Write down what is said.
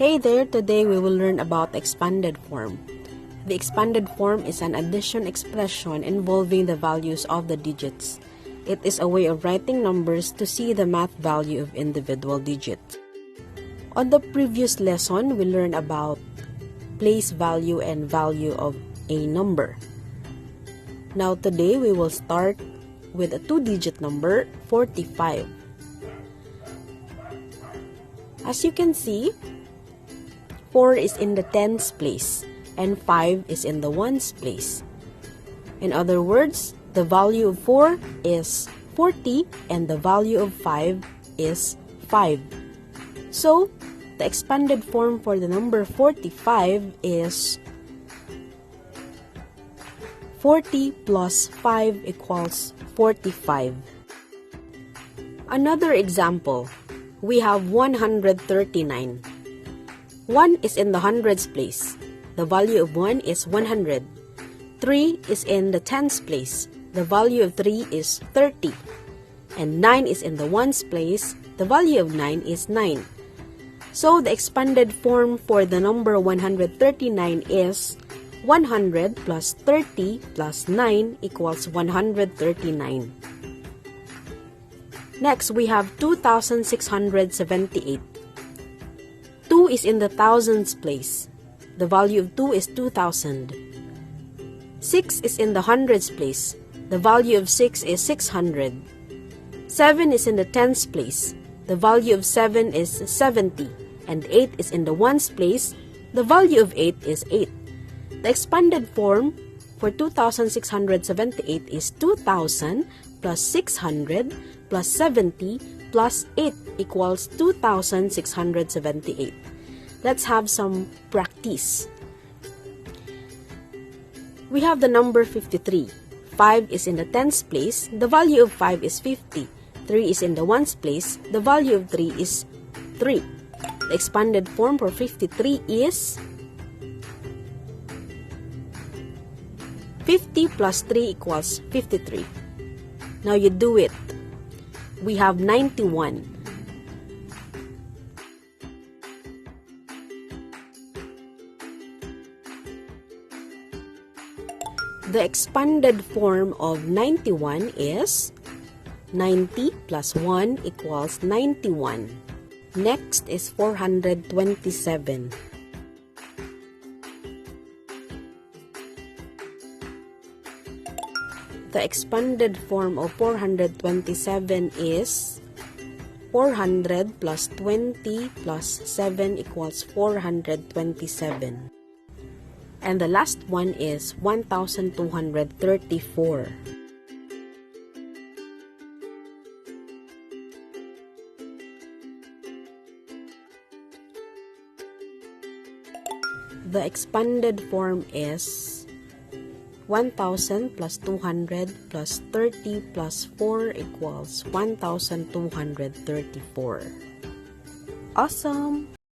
Hey there, today we will learn about expanded form. The expanded form is an addition expression involving the values of the digits. It is a way of writing numbers to see the math value of individual digits. On the previous lesson, we learned about place value and value of a number. Now today we will start with a two-digit number, 45. As you can see, 4 is in the tens place and 5 is in the ones place. In other words, the value of 4 is 40 and the value of 5 is 5. So, the expanded form for the number 45 is 40 plus 5 equals 45. Another example, we have 139. 1 is in the hundreds place. The value of 1 is 100. 3 is in the tens place. The value of 3 is 30. And 9 is in the ones place. The value of 9 is 9. So, the expanded form for the number 139 is 100 plus 30 plus 9 equals 139. Next, we have 2,678. 2 is in the thousands place. The value of 2 is 2,000. 6 is in the hundreds place. The value of 6 is 600. 7 is in the tens place. The value of 7 is 70. And 8 is in the ones place. The value of 8 is 8. The expanded form for 2,678 is 2,000 plus 600 plus 70 plus 8 equals 2,678. Let's have some practice. We have the number 53. 5 is in the tens place. The value of 5 is 50. 3 is in the ones place. The value of 3 is 3. The expanded form for 53 is 50 plus 3 equals 53. Now you do it. We have 91. The expanded form of 91 is 90 plus 1 equals 91. Next is 427. The expanded form of 427 is 400 plus 20 plus 7 equals 427. And the last one is 1,234. The expanded form is 1,000 plus 200 plus 30 plus 4 equals 1,234. Awesome!